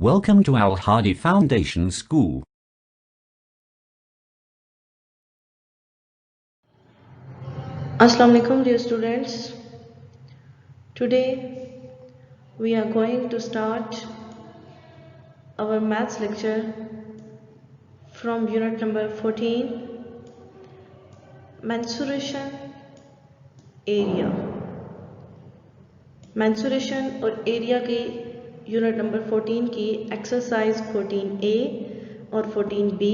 Welcome to Al Hadi Foundation School. Assalamu alaikum dear students. Today we are going to start our maths lecture from unit number 14, mensuration area. mensuration और area की unit number 14 की exercise 14A और 14B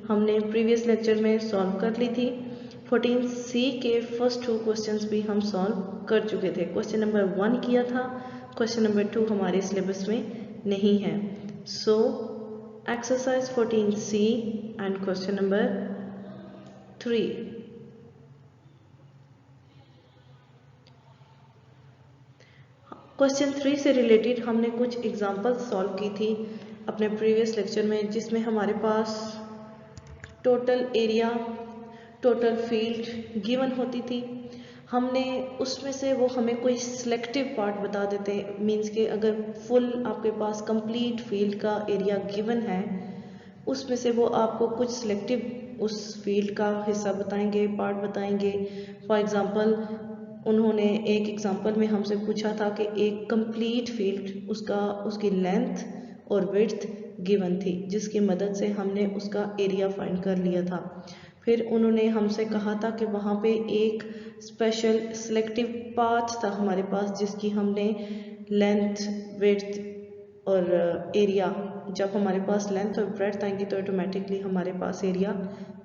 हमने previous lecture में solve कर ली थी। 14C के first 2 questions भी हम सॉल्व कर चुके थे। क्वेश्चन नंबर 1 किया था, क्वेश्चन नंबर 2 हमारे सिलेबस में नहीं है। So exercise 14C and question number 3। Question 3 से रिलेटेड हमने कुछ एग्जांपल्स सॉल्व की थी अपने प्रीवियस लेक्चर में, जिसमें हमारे पास total area, total field given होती थी। हमने उसमें से वो हमें कोई सिलेक्टिव पार्ट बता देते, मींस के अगर फुल आपके पास कंप्लीट फील्ड का एरिया गिवन है, उसमें से वो आपको कुछ सिलेक्टिव उस फील्ड का हिस्सा बताएंगे, पार्ट बताएंगे। फॉर एग्जांपल उन्होंने एक एग्जांपल में हमसे पूछा था कि एक कंप्लीट फील्ड उसकी लेंथ और विड्थ गिवन थी, जिसकी मदद से हमने उसका एरिया फाइंड कर लिया था। फिर उन्होंने हमसे कहा था कि वहाँ पे एक स्पेशल सिलेक्टिव पार्ट था हमारे पास, जिसकी हमने लेंथ, विड्थ और एरिया, जब हमारे पास लेंथ और ब्रेड्थ आएंगी तो ऑटोमेटिकली हमारे पास एरिया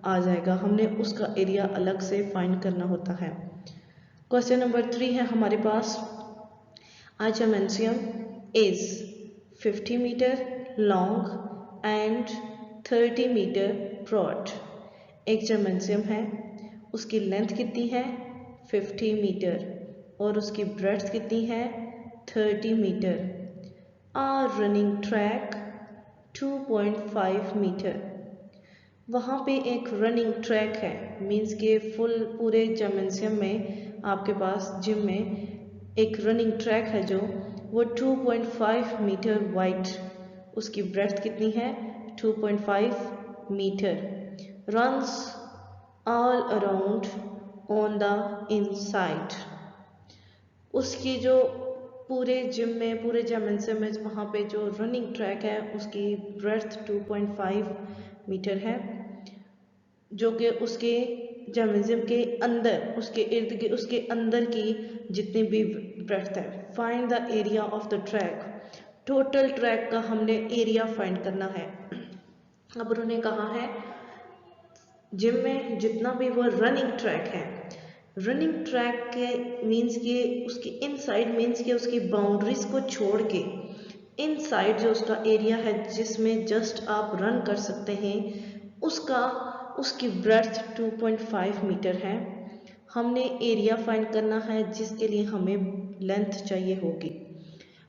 आ जाएगा। हमने उसका एरिया अलग से फाइंड करना होता है। क्वेश्चन नंबर 3 है हमारे पास, a gymnasium is 50 metre long and 30 metre broad. एक जिम्नासियम है, उसकी लेंथ कितनी है 50 मीटर और उसकी ब्रेड्थ कितनी है 30 मीटर। आ रनिंग ट्रैक 2.5 मीटर। वहाँ पे एक रनिंग ट्रैक है, मींस के पूरे जिम्नासियम में आपके पास जिम में एक रनिंग ट्रैक है जो वो 2.5 मीटर वाइड, उसकी ब्रेड्थ कितनी है 2.5 metre. Runs all around on the inside. उसकी जो पूरे जिम में, पूरे जिम्नासियम में वहाँ पे जो रनिंग ट्रैक है उसकी ब्रेड्थ 2.5 मीटर है, जो कि उसके जिम्नासियम के अंदर, उसके इर्द गिर्द, उसके अंदर की जितनी भी ब्रेड्थ है। Find the area of the track. Total track का हमने एरिया फाइंड करना है। अब उन्होंने कहा है जिम में जितना भी वो रनिंग ट्रैक है, रनिंग ट्रैक के मीन्स के उसकी इनसाइड, मीन्स के उसकी बाउंड्रीज को छोड़ के इनसाइड जो उसका एरिया है जिसमें जस्ट आप रन कर सकते हैं, उसकी ब्रेड्थ 2.5 मीटर है। हमने एरिया फाइंड करना है जिसके लिए हमें लेंथ चाहिए होगी।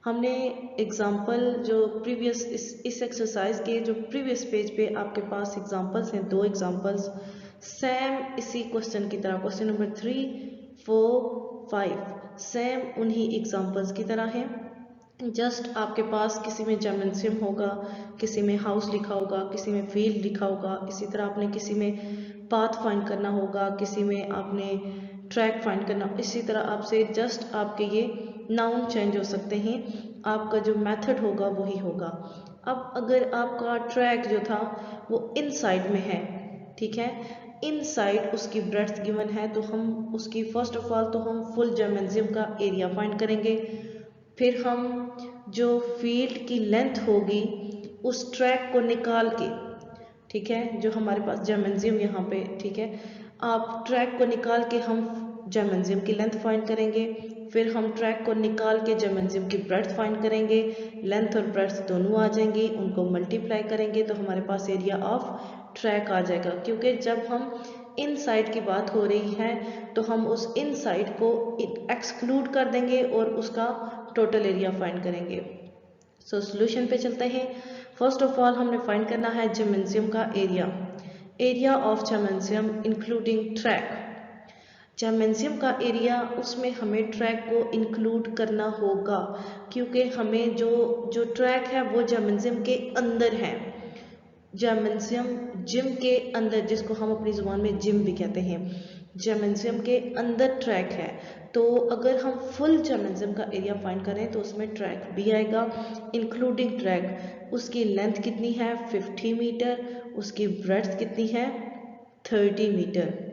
हमने एग्जाम्पल जो प्रीवियस इस एक्सरसाइज के जो प्रीवियस पेज पे आपके पास एग्जाम्पल्स हैं, 2 एग्जाम्पल्स सेम इसी क्वेश्चन की तरह, क्वेश्चन नंबर 3, 4, 5 सेम उन्हीं एग्जाम्पल्स की तरह है। जस्ट आपके पास किसी में जिम्नासियम होगा, किसी में हाउस लिखा होगा, किसी में फील्ड लिखा होगा, इसी तरह आपने किसी में पाथ फाइंड करना होगा, किसी में आपने ट्रैक फाइंड करना, इसी तरह आपसे जस्ट आपके ये नाउन चेंज हो सकते हैं, आपका जो मेथड होगा वही होगा। अब अगर आपका ट्रैक जो था वो इनसाइड में है, ठीक है, इनसाइड उसकी ब्रेड्थ गिवन है, तो हम उसकी फर्स्ट ऑफ ऑल तो हम फुल जिम्नासियम का एरिया फाइंड करेंगे। फिर हम जो फील्ड की लेंथ होगी उस ट्रैक को निकाल के, ठीक है, जो हमारे पास जिम्नासियम यहाँ पे, ठीक है, आप ट्रैक को निकाल के हम जिम्नासियम की लेंथ फाइंड करेंगे। फिर हम ट्रैक को निकाल के जिम्नासियम की ब्रेड्थ फाइंड करेंगे, लेंथ और ब्रेड्थ दोनों आ जाएंगी, उनको मल्टीप्लाई करेंगे तो हमारे पास एरिया ऑफ ट्रैक आ जाएगा। क्योंकि जब हम इनसाइड की बात हो रही है तो हम उस इनसाइड को एक्सक्लूड कर देंगे और उसका टोटल एरिया फाइंड करेंगे। सो सॉल्यूशन पे चलते हैं। फर्स्ट ऑफ ऑल हमने फाइंड करना है जिम्नासियम का area. Area of जिम्नासियम including track. Gymnasium का एरिया, उसमें हमें ट्रैक को इंक्लूड करना होगा, क्योंकि हमें जो ट्रैक है वो जिम्नेजियम के अंदर है। जिम्नेजियम जिम के अंदर, जिसको हम अपनी ज़ुबान में जिम भी कहते हैं, जिम्नेजियम के अंदर ट्रैक है। तो अगर हम फुल जिम्नेजियम का एरिया फाइंड करें तो उसमें ट्रैक भी आएगा इंक्लूडिंग ट्रैक। उसकी लेंथ कितनी है 50 मीटर, उसकी ब्रेड्थ कितनी है 30 मीटर।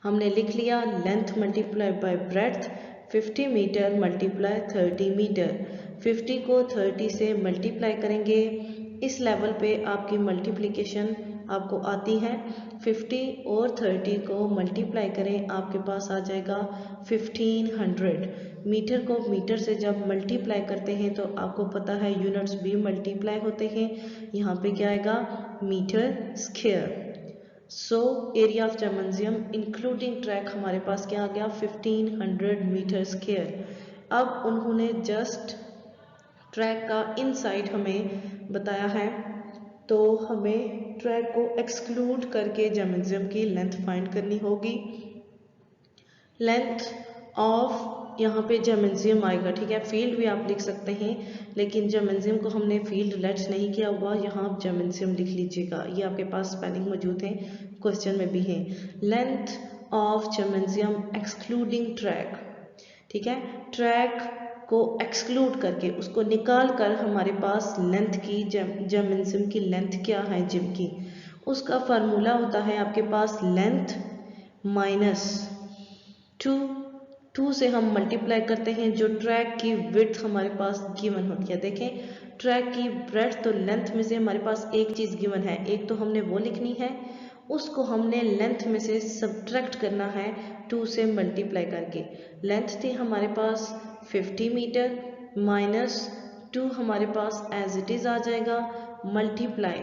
हमने लिख लिया length multiply by breadth, 50 metre multiply 30 metre. 50 को 30 से मल्टीप्लाई करेंगे, इस लेवल पे आपकी मल्टीप्लिकेशन आपको आती है। 50 और 30 को मल्टीप्लाई करें, आपके पास आ जाएगा 1500। मीटर को मीटर से जब मल्टीप्लाई करते हैं तो आपको पता है यूनिट्स भी मल्टीप्लाई होते हैं। यहाँ पे क्या आएगा metre square. So area of gymnasium including track हमारे पास क्या आ गया 1500 मीटर स्क्वायर। अब उन्होंने जस्ट ट्रैक का इनसाइड हमें बताया है, तो हमें ट्रैक को एक्सक्लूड करके जिम्नेजियम की लेंथ फाइंड करनी होगी। लेंथ ऑफ यहाँ पे जिम्नेजियम आएगा, ठीक है। फील्ड भी आप लिख सकते हैं, लेकिन जिम्नेजियम को हमने फील्ड लेट्स नहीं किया हुआ, यहाँ आप जिम्नेजियम लिख लीजिएगा। ये आपके पास स्पेलिंग मौजूद है, क्वेश्चन में भी है। Length of gymnasium excluding track, ठीक है। ट्रैक को एक्सक्लूड करके, उसको निकाल कर हमारे पास लेंथ की, जिम्नेजियम की लेंथ क्या है जिम की, उसका फार्मूला होता है आपके पास लेंथ माइनस 2 से हम मल्टीप्लाई करते हैं जो ट्रैक की विड्थ हमारे पास गिवन होती है। देखें ट्रैक की ब्रेड्थ, तो लेंथ में से हमारे पास एक चीज़ गिवन है, एक तो हमने वो लिखनी है, उसको हमने लेंथ में से सब्ट्रैक्ट करना है 2 से मल्टीप्लाई करके। लेंथ थी हमारे पास 50 मीटर माइनस 2 हमारे पास एज इट इज़ आ जाएगा, मल्टीप्लाई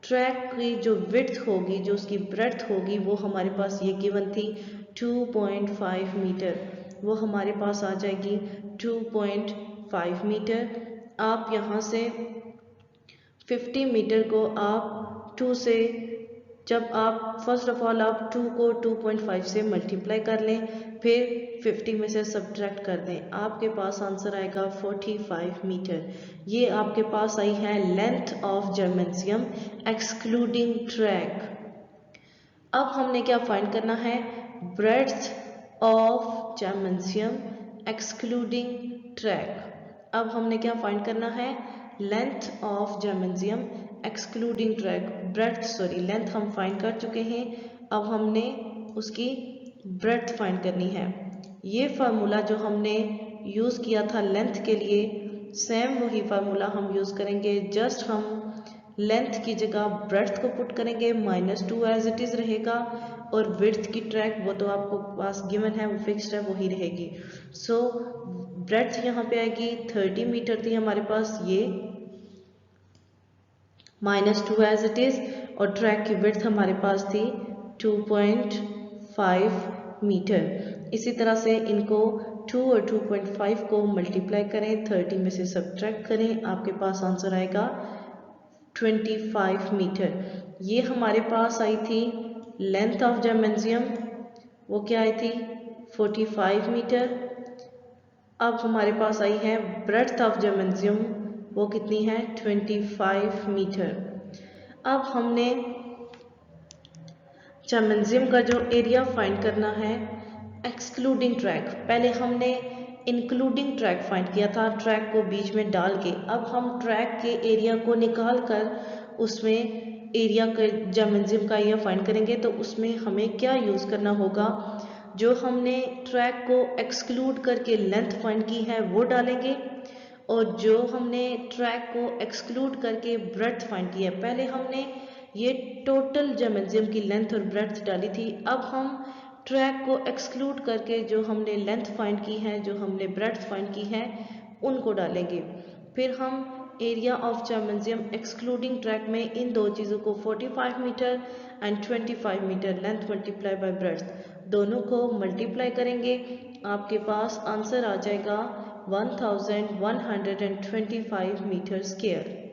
ट्रैक की जो विड्थ होगी, जो उसकी ब्रेड्थ होगी, वो हमारे पास ये गिवन थी 2.5 मीटर, वो हमारे पास आ जाएगी 2.5 मीटर। आप यहाँ से 50 मीटर को आप 2 से, जब आप फर्स्ट ऑफ ऑल आप 2 को 2.5 से मल्टीप्लाई कर लें, फिर 50 में से सब्ट्रैक्ट कर दें, आपके पास आंसर आएगा 45 मीटर। ये आपके पास आई है length of gymnasium excluding track. अब हमने क्या फाइंड करना है, breadth of gymnasium excluding track. अब हमने क्या फाइंड करना है, length of gymnasium excluding track. Length हम फाइंड कर चुके हैं, अब हमने उसकी ब्रेड्थ फाइंड करनी है। ये फार्मूला जो हमने यूज़ किया था लेंथ के लिए, सेम वही फार्मूला हम यूज़ करेंगे, जस्ट हम लेंथ की जगह ब्रेड्थ को पुट करेंगे, -2 एज इट इज़ रहेगा, और विड्थ की ट्रैक वो तो आपको पास गिवन है, वो फिक्स्ड है, वही रहेगी। सो ब्रेड्थ यहाँ पे आएगी 30 मीटर थी हमारे पास, ये -2 एज इट इज़, और ट्रैक की विड्थ हमारे पास थी 2.5 मीटर। इसी तरह से इनको 2 और 2.5 को मल्टीप्लाई करें, 30 में से सब्ट्रैक्ट करें, आपके पास आंसर आएगा 25 मीटर। ये हमारे पास आई थी लेंथ ऑफ जिम्नेजियम, वो क्या आई थी 45 मीटर। अब हमारे पास आई है ब्रेड्थ ऑफ जिम्नेजियम, वो कितनी है 25 मीटर। अब हमने जिम्नेजियम का जो एरिया फाइंड करना है एक्सक्लूडिंग ट्रैक, पहले हमने इंक्लूडिंग ट्रैक फाइंड किया था ट्रैक को बीच में डाल के। अब हम ट्रैक के एरिया को निकाल कर उसमें एरिया का, जिम्नेजियम का एरिया फाइंड करेंगे, तो उसमें हमें क्या यूज़ करना होगा, जो हमने ट्रैक को एक्सक्लूड करके लेंथ फाइंड की है वो डालेंगे, और जो हमने ट्रैक को एक्सक्लूड करके ब्रेड्थ फाइंड की है, पहले हमने ये टोटल जिम्नेजियम की लेंथ और ब्रेड्थ डाली थी, अब हम ट्रैक को एक्सक्लूड करके जो हमने लेंथ फाइंड की है, जो हमने ब्रेड्थ फाइंड की है, उनको डालेंगे। फिर हम area of gymnasium excluding track में इन दो चीज़ों को 45 metre and 25 metre length multiply by breadth, दोनों को मल्टीप्लाई करेंगे, आपके पास आंसर आ जाएगा 1125 मीटर स्क्वायर।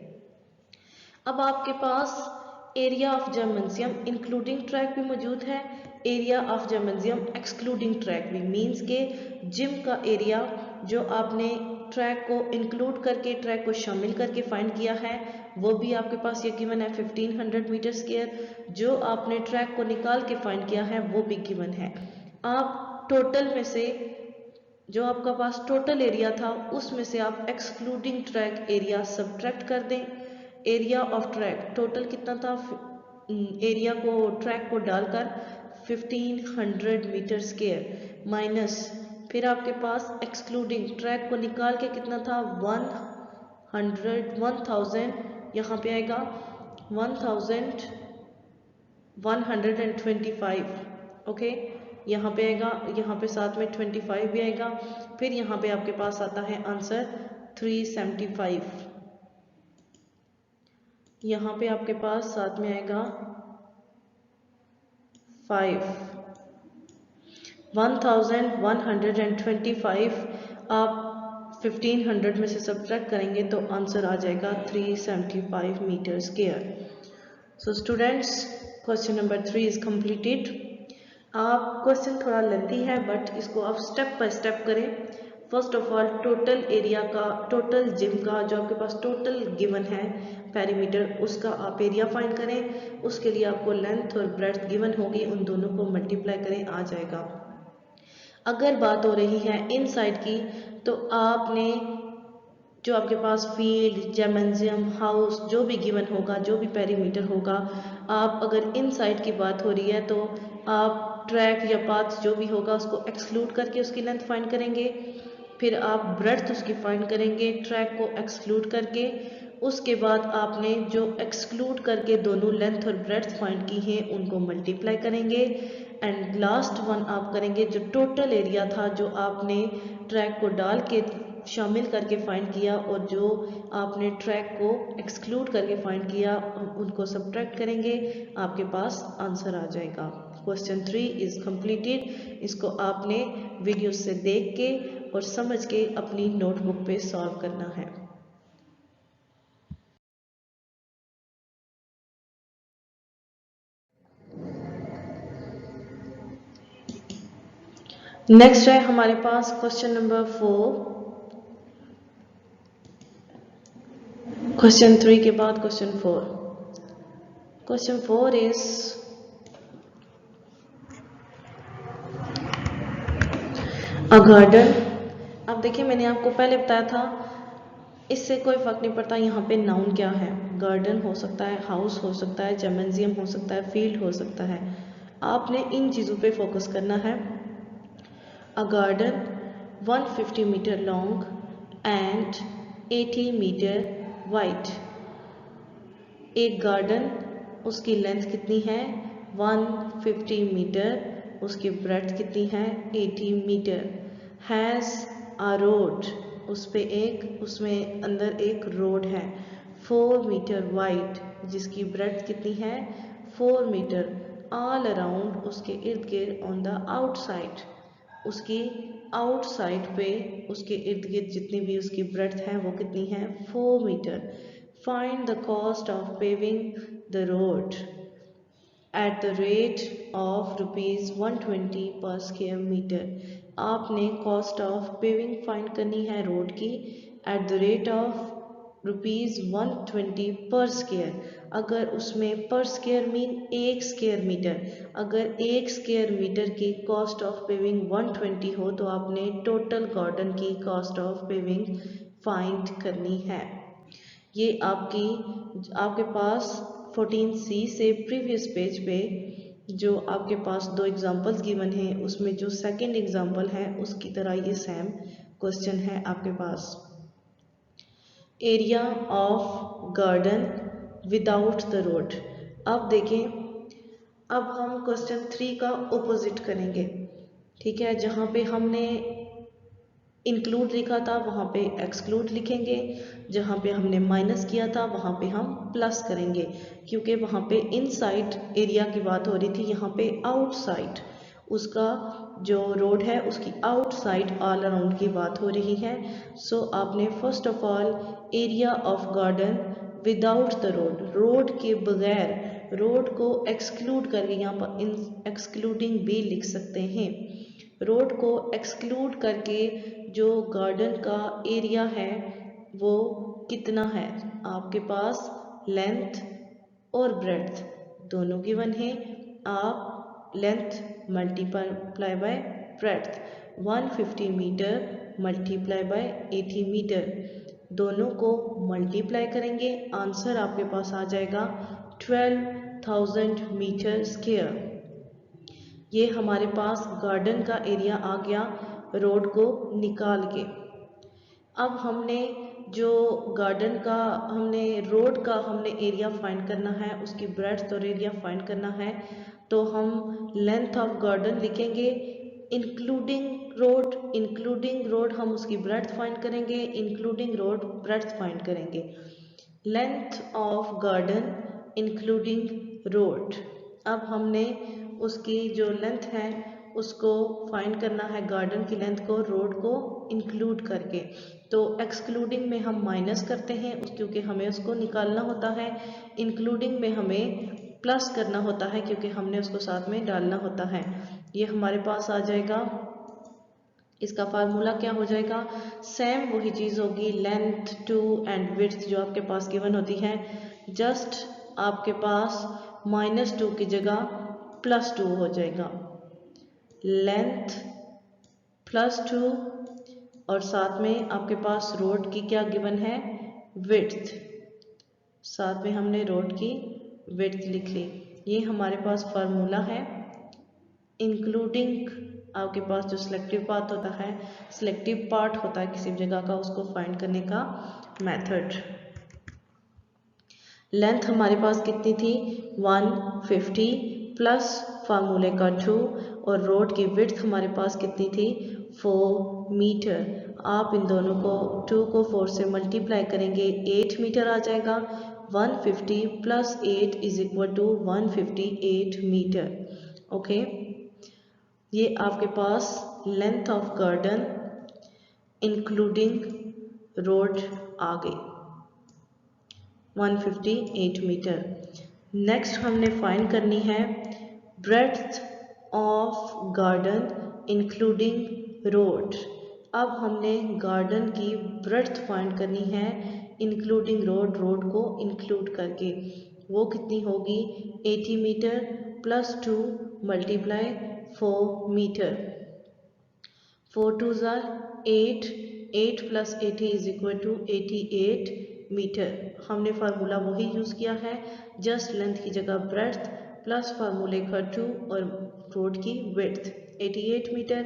अब आपके पास area of gymnasium including track भी मौजूद है, area of gymnasium excluding track भी मीन्स के जिम का एरिया जो आपने ट्रैक को इंक्लूड करके ट्रैक को शामिल करके फाइंड किया है वो भी आपके पास ये गिवन है 1500 मीटर स्क्वायर। जो आपने ट्रैक को निकाल के फाइंड किया है वो भी गिवन है। आप टोटल में से जो आपका पास टोटल एरिया था उसमें से आप एक्सक्लूडिंग ट्रैक एरिया सब्ट्रैक्ट कर दें। एरिया ऑफ ट्रैक टोटल कितना था, एरिया को ट्रैक को डालकर 1500 मीटर स्क्वायर माइनस फिर आपके पास एक्सक्लूडिंग ट्रैक को निकाल के कितना था 1000 यहाँ पे आएगा 1125। ओके, यहाँ पे आएगा, यहाँ पे साथ में 25 भी आएगा, फिर यहाँ पे आपके पास आता है आंसर 375। यहाँ पे आपके पास साथ में आएगा 1125 आप 1500 में से सब्ट्रैक्ट करेंगे तो आंसर आ जाएगा 375 metre square. So students, question number 3 is completed. आप क्वेश्चन थोड़ा लेंथी है बट इसको आप स्टेप बाय स्टेप करें। First of all total area का, टोटल जिम का जो आपके पास टोटल गिवन है पेरीमीटर, उसका आप एरिया फाइंड करें। उसके लिए आपको लेंथ और ब्रेड्थ गिवन होगी, उन दोनों को मल्टीप्लाई करें, आ जाएगा। अगर बात हो रही है इनसाइड की तो आपने जो आपके पास फील्ड, जिम्नेजियम, हाउस जो भी गिवन होगा, जो भी पेरीमीटर होगा, आप अगर इनसाइड की बात हो रही है तो आप ट्रैक या पाथ जो भी होगा उसको एक्सक्लूड करके उसकी लेंथ फाइंड करेंगे। फिर आप ब्रेड्थ उसकी फाइंड करेंगे ट्रैक को एक्सक्लूड करके। उसके बाद आपने जो एक्सक्लूड करके दोनों लेंथ और ब्रेड्थ फाइंड की हैं उनको मल्टीप्लाई करेंगे। एंड लास्ट वन आप करेंगे जो टोटल एरिया था जो आपने ट्रैक को डाल के शामिल करके फाइंड किया और जो आपने ट्रैक को एक्सक्लूड करके फाइंड किया उनको सब्ट्रैक्ट करेंगे, आपके पास आंसर आ जाएगा। Question 3 is completed. इसको आपने वीडियो से देख के और समझ के अपनी नोटबुक पे सॉल्व करना है। नेक्स्ट है हमारे पास क्वेश्चन नंबर 4। क्वेश्चन 3 के बाद question 4। Question 4 is a garden. अब देखिए मैंने आपको पहले बताया था इससे कोई फर्क नहीं पड़ता यहाँ पे नाउन क्या है। गार्डन हो सकता है, हाउस हो सकता है, जिम्नेजियम हो सकता है, फील्ड हो सकता है। आपने इन चीज़ों पे फोकस करना है। A garden 150 metre long and 80 metre wide. एक गार्डन, उसकी लेंथ कितनी है 150 मीटर, उसकी ब्रेड्थ कितनी है 80 मीटर। हैज़ अ रोड, उस पे एक, उसमें अंदर एक रोड है 4 मीटर वाइड, जिसकी ब्रेड्थ कितनी है 4 मीटर। ऑल अराउंड, उसके इर्द गिर्द, ऑन द आउटसाइड, उसकी आउटसाइड पे उसके इर्द गिर्द जितनी भी उसकी ब्रेड्थ है वो कितनी है 4 metre. Find the cost of paving the road at the rate of ₹120 per square metre. आपने कॉस्ट ऑफ पेविंग फाइंड करनी है रोड की eight the rate of ₹120 per square. अगर उसमें पर स्क्वायर मीन एक स्क्वायर मीटर, अगर एक स्क्वायर मीटर की कॉस्ट ऑफ पेविंग 120 हो तो आपने टोटल गार्डन की कॉस्ट ऑफ पेविंग फाइंड करनी है। ये आपके पास 14C से प्रीवियस पेज पे जो आपके पास दो एग्जांपल्स गिवन हैं उसमें जो सेकंड एग्जांपल है उसकी तरह ये सेम क्वेश्चन है आपके पास। Area of garden without the road. अब देखें, अब हम क्वेश्चन 3 का ऑपोजिट करेंगे। ठीक है, जहाँ पे हमने इंक्लूड लिखा था वहाँ पे एक्सक्लूड लिखेंगे, जहाँ पे हमने माइनस किया था वहाँ पे हम प्लस करेंगे, क्योंकि वहाँ पे इनसाइड एरिया की बात हो रही थी, यहाँ पे आउटसाइड उसका जो रोड है उसकी आउटसाइड ऑल अराउंड की बात हो रही है। सो आपने first of all area of garden without the road, road के बगैर रोड को एक्सक्लूड करके, यहाँ पर एक्सक्लूडिंग भी लिख सकते हैं। रोड को एक्सक्लूड करके जो गार्डन का एरिया है वो कितना है, आपके पास लेंथ और ब्रेड्थ दोनों गिवन है। आप length multiply by breadth 150 metre multiply by 80 metre दोनों को मल्टीप्लाई करेंगे, आंसर आपके पास आ जाएगा 12,000 मीटर स्क्वायर। ये हमारे पास गार्डन का एरिया आ गया रोड को निकाल के। अब हमने जो गार्डन का रोड का एरिया फाइंड करना है, उसकी ब्रेड्थ और एरिया फाइंड करना है, तो हम लेंथ ऑफ गार्डन लिखेंगे इंक्लूडिंग रोड हम उसकी ब्रेड्थ फाइंड करेंगे, इंक्लूडिंग रोड ब्रेड्थ फाइंड करेंगे। Length of garden including road, अब हमने उसकी जो लेंथ है उसको फाइंड करना है, गार्डन की लेंथ को रोड को इंक्लूड करके। तो एक्सक्लूडिंग में हम माइनस करते हैं क्योंकि हमें उसको निकालना होता है, इंक्लूडिंग में हमें प्लस करना होता है क्योंकि हमने उसको साथ में डालना होता है। ये हमारे पास आ जाएगा, इसका फार्मूला क्या हो जाएगा, सेम वही चीज़ होगी, लेंथ 2 एंड विड्थ जो आपके पास गिवन होती है, जस्ट आपके पास -2 की जगह +2 हो जाएगा। लेंथ +2 और साथ में आपके पास रोड की क्या गिवन है, विड्थ, साथ में हमने रोड की विड्थ लिख ली। ये हमारे पास फार्मूला है। इंक्लूडिंग आपके पास जो सिलेक्टिव पार्ट होता है किसी जगह का, उसको फाइंड करने का मेथड। लेंथ हमारे पास कितनी थी 150 प्लस फार्मूले का 2, और रोड की विड्थ हमारे पास कितनी थी 4 मीटर। आप इन दोनों को 2 को 4 से मल्टीप्लाई करेंगे 8 मीटर आ जाएगा। 150 plus 8 is equal to 158 metre. Okay, ये आपके पास length of garden including road आ गई 158 मीटर। नेक्स्ट हमने फाइंड करनी है breadth of garden including road. अब हमने गार्डन की ब्रेड्थ फाइंड करनी है इंक्लूडिंग रोड को इंक्लूड करके। वो कितनी होगी 80 metre plus 2 multiply 4 metre. 4 2 8, 8 plus 80 is equal to 88 metre. हमने फार्मूला वही यूज़ किया है, जस्ट लेंथ की जगह ब्रेड्थ प्लस फार्मूले का 2 और रोड की विड्थ 88 मीटर।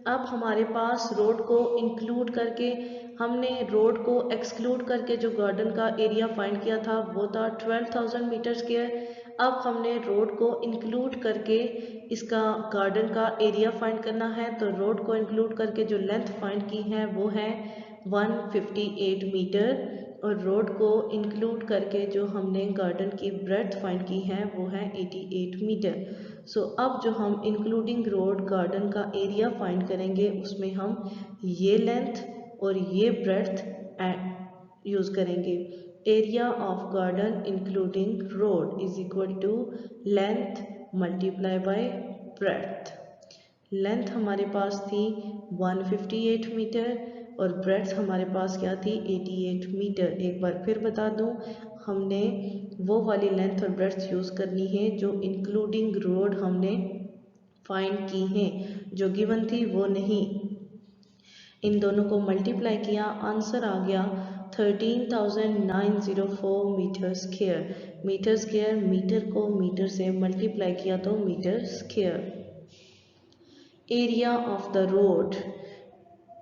अब हमारे पास रोड को इंक्लूड करके, हमने रोड को एक्सक्लूड करके जो गार्डन का एरिया फाइंड किया था वो था 12,000 मीटर स्क्वायर। अब हमने रोड को इंक्लूड करके इसका गार्डन का एरिया फाइंड करना है, तो रोड को इंक्लूड करके जो लेंथ फाइंड की है वो है 158 मीटर, और रोड को इंक्लूड करके जो हमने गार्डन की ब्रेड्थ फाइंड की है वो है 88 मीटर। सो अब जो हम इंक्लूडिंग रोड गार्डन का एरिया फाइंड करेंगे उसमें हम ये लेंथ और ये ब्रेड्थ यूज़ करेंगे। Area of garden including road is equal to length multiply by breadth. Length हमारे पास थी 158 मीटर और ब्रेड्थ हमारे पास क्या थी 88 मीटर। एक बार फिर बता दूं, हमने वो वाली लेंथ और ब्रेड्थ यूज़ करनी है जो इंक्लूडिंग रोड हमने फाइंड की हैं, जो गिवन थी वो नहीं। इन दोनों को मल्टीप्लाई किया, आंसर आ गया 13,904 metre square. Metre square, metre को मीटर से मल्टीप्लाई किया तो metre square. Area of the road,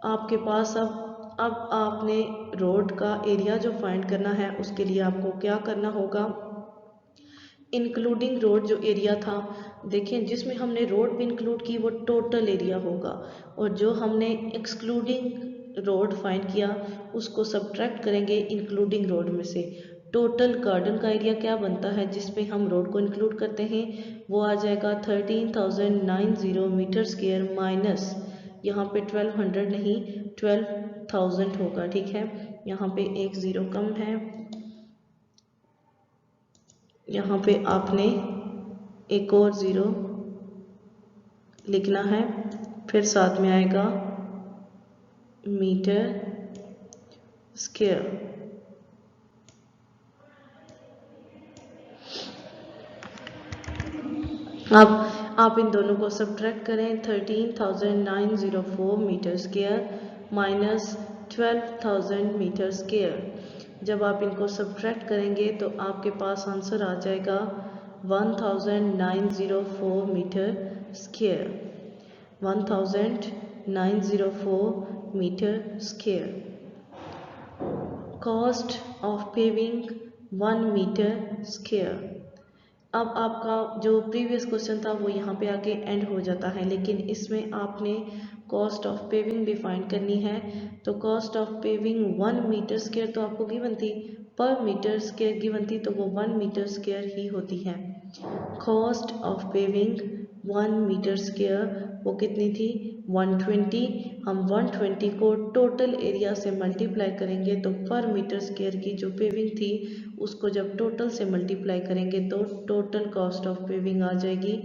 आपके पास अब आपने रोड का एरिया जो फाइंड करना है उसके लिए आपको क्या करना होगा, इंक्लूडिंग रोड जो एरिया था, देखें जिसमें हमने रोड भी इंक्लूड की वो टोटल एरिया होगा, और जो हमने एक्सक्लूडिंग रोड फाइंड किया उसको सब्ट्रैक्ट करेंगे इंक्लूडिंग रोड में से। टोटल गार्डन का एरिया क्या बनता है जिसमें हम रोड को इंक्लूड करते हैं, वो आ जाएगा 13,990 मीटर स्क्वायर माइनस, यहाँ पे 1200 नहीं 12,000 होगा, ठीक है, यहाँ पे एक ज़ीरो कम है, यहाँ पे आपने एक और 0 लिखना है, फिर साथ में आएगा मीटर स्क्वायर। अब आप इन दोनों को सब्ट्रैक्ट करें। 13,904 metre square minus 12,000 metre square. जब आप इनको सब्ट्रैक्ट करेंगे तो आपके पास आंसर आ जाएगा 1,904 metre square. 1,904 metre square. Cost of paving 1 metre square. अब आपका जो प्रीवियस क्वेश्चन था वो यहाँ पे आके एंड हो जाता है, लेकिन इसमें आपने कॉस्ट ऑफ पेविंग भी फाइंड करनी है। तो cost of paving 1 metre square तो आपको गिवन थी, पर मीटर स्क्वायर गिवन थी, तो वो 1 मीटर स्क्वायर ही होती है। Cost of paving 1 metre square वो कितनी थी? 120। हम 120 को टोटल एरिया से मल्टीप्लाई करेंगे तो पर मीटर स्क्वायर की जो पेविंग थी उसको जब टोटल से मल्टीप्लाई करेंगे तो टोटल कॉस्ट ऑफ पेविंग आ जाएगी।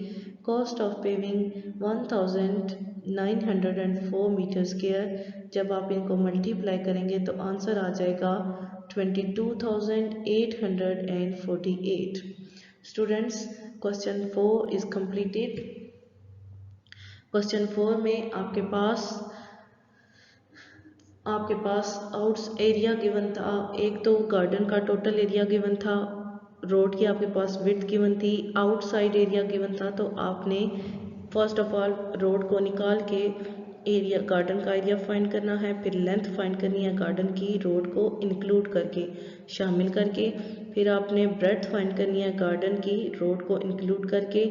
Cost of paving 1904 metre square. जब आप इनको मल्टीप्लाई करेंगे तो आंसर आ जाएगा 22,848। Students, question 4 is completed. Question 4 में आपके पास आउट्स एरिया गिवन था। एक तो गार्डन का टोटल एरिया गिवन था, रोड की आपके पास विड्थ गिवन थी, आउटसाइड एरिया गिवन था। तो आपने फर्स्ट ऑफ ऑल रोड को निकाल के एरिया गार्डन का एरिया फाइंड करना है, फिर लेंथ फाइंड करनी है गार्डन की रोड को इंक्लूड करके, शामिल करके, फिर आपने ब्रेड्थ फाइंड करनी है गार्डन की रोड को इंक्लूड करके।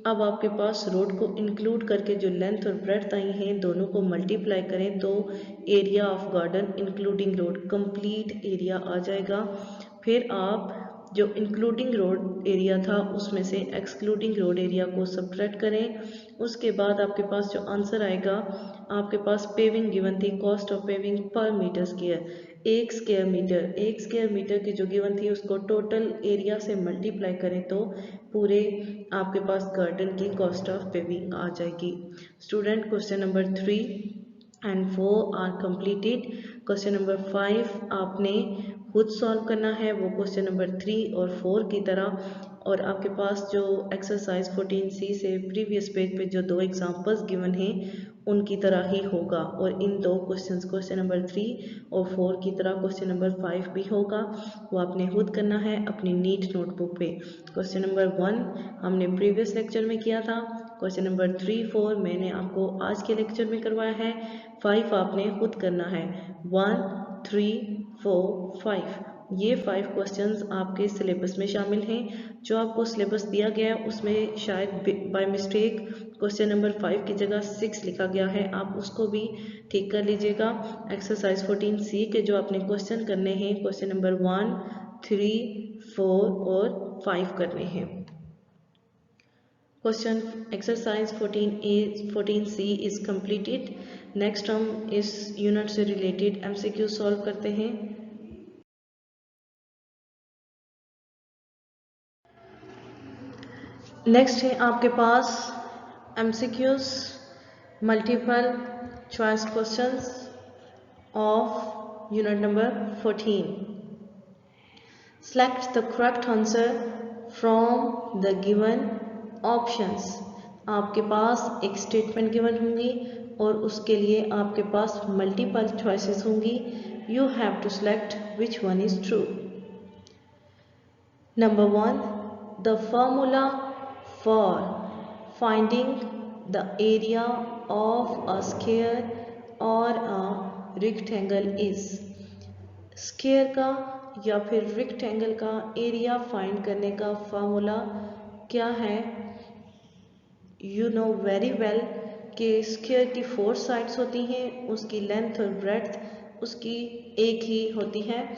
अब आपके पास रोड को इंक्लूड करके जो लेंथ और ब्रेड्थ आई हैं दोनों को मल्टीप्लाई करें तो area of garden including road complete area आ जाएगा। फिर आप जो इंक्लूडिंग रोड एरिया था उसमें से एक्सक्लूडिंग रोड एरिया को सब्ट्रैक्ट करें। उसके बाद आपके पास जो आंसर आएगा, आपके पास पेविंग गिवन थी, कॉस्ट ऑफ पेविंग पर मीटर स्क्वायर, एक स्क्वायर मीटर की जो गिवन थी उसको टोटल एरिया से मल्टीप्लाई करें तो पूरे आपके पास गार्डन की कॉस्ट ऑफ पेविंग आ जाएगी। Student, question number 3 and 4 are completed. Question number 5 आपने खुद सॉल्व करना है, वो क्वेश्चन नंबर 3 और 4 की तरह। और आपके पास जो एक्सरसाइज 14C से प्रीवियस पेज पे जो 2 एग्जांपल्स गिवन हैं उनकी तरह ही होगा, और इन 2 क्वेश्चंस क्वेश्चन नंबर 3 और 4 की तरह क्वेश्चन नंबर 5 भी होगा, वो आपने खुद करना है अपनी नीट नोटबुक पे। क्वेश्चन नंबर 1 हमने प्रीवियस लेक्चर में किया था, क्वेश्चन नंबर 3, 4 मैंने आपको आज के लेक्चर में करवाया है, 5 आपने खुद करना है। 1, 3, 4, 5 ये 5 क्वेश्चंस आपके सिलेबस में शामिल हैं। जो आपको सिलेबस दिया गया है उसमें शायद बाय मिस्टेक क्वेश्चन नंबर 5 की जगह 6 लिखा गया है, आप उसको भी ठीक कर लीजिएगा। एक्सरसाइज 14C के जो आपने क्वेश्चन करने हैं क्वेश्चन नंबर 1, 3, 4 और 5 करने हैं। Question exercise 14C is completed. Next हम इस यूनिट से रिलेटेड MCQ सॉल्व करते हैं। नेक्स्ट है आपके पास MCQs multiple choice questions of unit number 14। Select the correct answer from the given options. आपके पास एक स्टेटमेंट गिवन होंगी और उसके लिए आपके पास मल्टीपल चॉइसेस होंगी। You have to select which one is true. Number 1, the formula for finding the area of a square or a rectangle is। Square का या फिर रेक्टेंगल का एरिया फाइंड करने का फॉर्मूला क्या है? यू नो वेरी वेल कि square की 4 साइड्स होती हैं, उसकी लेंथ और ब्रेड्थ उसकी एक ही होती है।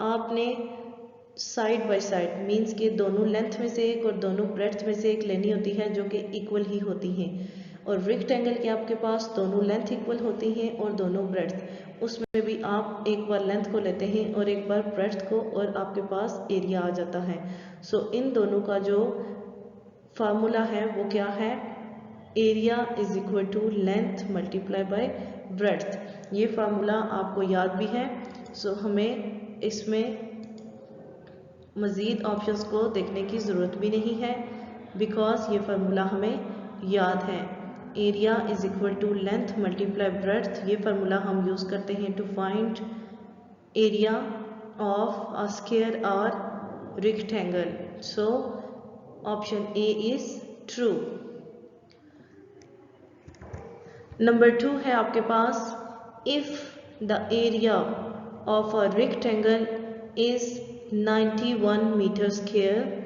आपने साइड बाय साइड मीन्स के दोनों लेंथ में से एक और दोनों ब्रेड्थ में से एक लेनी होती है जो कि इक्वल ही होती हैं। और रेक्टेंगल के आपके पास दोनों लेंथ इक्वल होती हैं और दोनों ब्रेड्थ, उसमें भी आप एक बार लेंथ को लेते हैं और एक बार ब्रेड्थ को, और आपके पास एरिया आ जाता है। सो इन दोनों का जो फार्मूला है वो क्या है, area is equal to length multiply by breadth. ये फार्मूला आपको याद भी है। सो हमें इसमें मज़ीद ऑप्शंस को देखने की ज़रूरत भी नहीं है, बिकॉज ये फार्मूला हमें याद है। Area is equal to length multiply breadth, ये फार्मूला हम यूज़ करते हैं to find area of a square और rectangle. So option A is true. Number 2 है आपके पास, if the area of a rectangle is 91 metre square.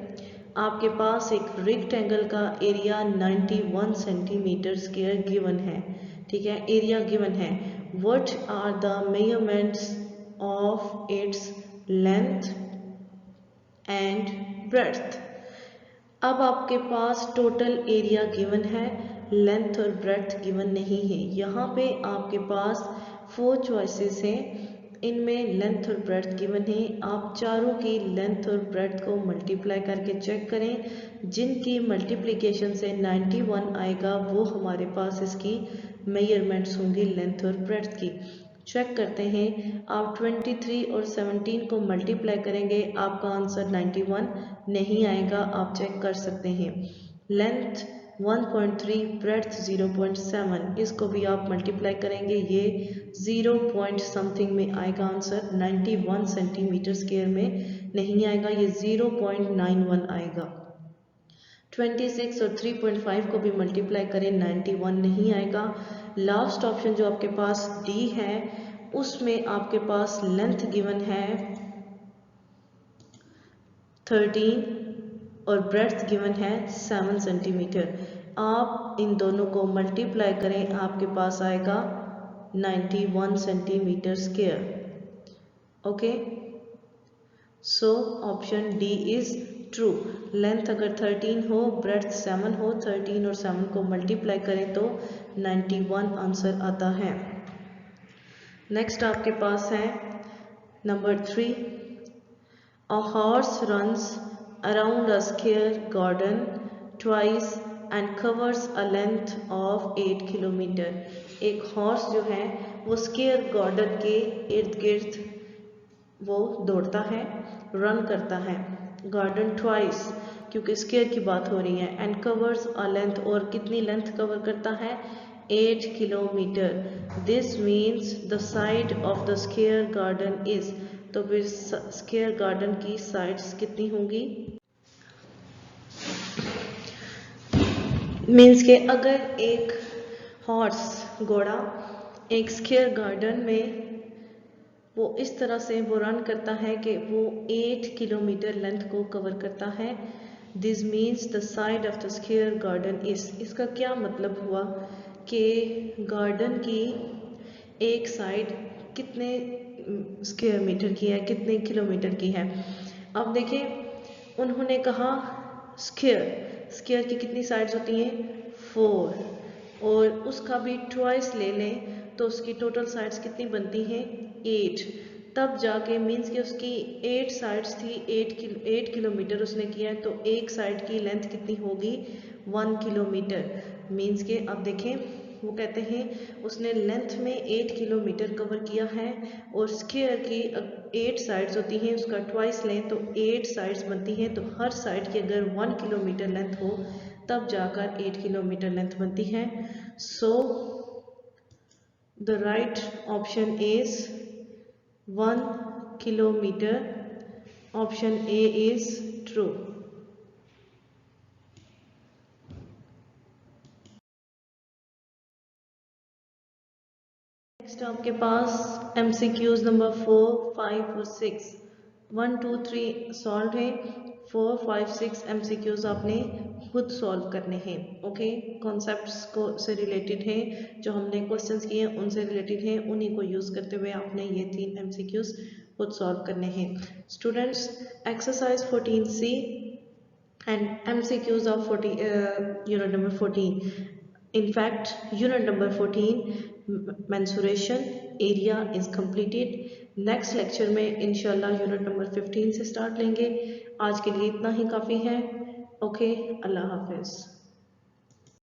आपके पास एक रेक्टेंगल का एरिया 91 सेंटीमीटर स्क्वायर गिवन है, ठीक है, एरिया गिवन है। What are the measurements of its length and breadth. अब आपके पास टोटल एरिया गिवन है, लेंथ और ब्रेड्थ गिवन नहीं है। यहाँ पे आपके पास 4 चॉइसेस हैं, इनमें लेंथ और ब्रेड्थ गिवन है। आप चारों की लेंथ और ब्रेड्थ को मल्टीप्लाई करके चेक करें, जिनकी मल्टीप्लिकेशन से 91 आएगा वो हमारे पास इसकी मेजरमेंट्स होंगी लेंथ और ब्रेड्थ की। चेक करते हैं, आप 23 और 17 को मल्टीप्लाई करेंगे, आपका आंसर 91 नहीं आएगा, आप चेक कर सकते हैं। लेंथ 1.3, ब्रेड्थ 0.7, इसको भी आप मल्टीप्लाई करेंगे, ये 0 पॉइंट समथिंग में आएगा आंसर, 91 सेंटीमीटर स्क्वायर में नहीं आएगा, ये 0.91 आएगा। 26 और 3.5 को भी मल्टीप्लाई करें, 91 नहीं आएगा। लास्ट ऑप्शन जो आपके पास डी है, उसमें आपके पास लेंथ गिवन है 13 और ब्रेड्थ गिवन है 7 सेंटीमीटर। आप इन दोनों को मल्टीप्लाई करें, आपके पास आएगा 91 centimetre square. Okay, so option D is true. Length अगर 13 हो, ब्रेड्थ 7 हो, 13 और 7 को मल्टीप्लाई करें तो 91 आंसर आता है। नेक्स्ट आपके पास है number 3, a horse runs around a square garden twice and covers a length of 8 kilometre. एक हॉर्स जो है वो स्क्वायर गार्डन के इर्द गिर्द वो दौड़ता है, रन करता है, गार्डन ट्वाइस क्योंकि स्क्वायर की बात हो रही है, एंड कवर्स अ लेंथ, और कितनी लेंथ कवर करता है, 8 kilometre. This means the side of the square garden is, तो फिर स्क्वायर गार्डन की साइड्स कितनी होंगी, मीन्स के अगर एक हॉर्स घोड़ा एक स्क्वायर गार्डन में वो इस तरह से वो रन करता है कि वो 8 किलोमीटर लेंथ को कवर करता है, this means the side of the square garden is. इसका क्या मतलब हुआ कि गार्डन की एक साइड कितने स्क्वायर मीटर की है, कितने किलोमीटर की है। अब देखिए उन्होंने कहा स्क्वायर, स्क्वायर की कितनी साइड्स होती हैं, 4, और उसका भी ट्वाइस ले लें तो उसकी टोटल साइड्स कितनी बनती हैं, 8। तब जाके मीन्स कि उसकी 8 साइड्स थी, 8 किलोमीटर उसने किया है, तो एक साइड की लेंथ कितनी होगी, 1 किलोमीटर। मीन्स के अब देखें वो कहते हैं उसने लेंथ में 8 किलोमीटर कवर किया है, और स्क्वायर की 8 साइड्स होती हैं, उसका ट्वाइस लें तो 8 साइड्स बनती हैं, तो हर साइड की अगर 1 किलोमीटर लेंथ हो तब जाकर 8 किलोमीटर लेंथ बनती है। So the right option is 1 kilometre, option A is true. Next आपके पास MCQs नंबर 4, 5 और 6, 1, 2, 3 सॉल्व है, 4, 5, 6 MCQs आपने खुद सॉल्व करने हैं। ओके, कॉन्सेप्ट्स को से रिलेटेड है, जो हमने क्वेश्चंस किए हैं उनसे रिलेटेड है, उन्हीं को यूज़ करते हुए आपने ये 3 MCQs खुद सॉल्व करने हैं। Students, exercise 14C and MCQs of 40 unit number 14। In fact unit number 14 mensuration area is completed. Next lecture में इंशाल्लाह यूनिट नंबर 15 से स्टार्ट लेंगे। आज के लिए इतना ही काफ़ी है। ओके, अल्लाह हाफिज़।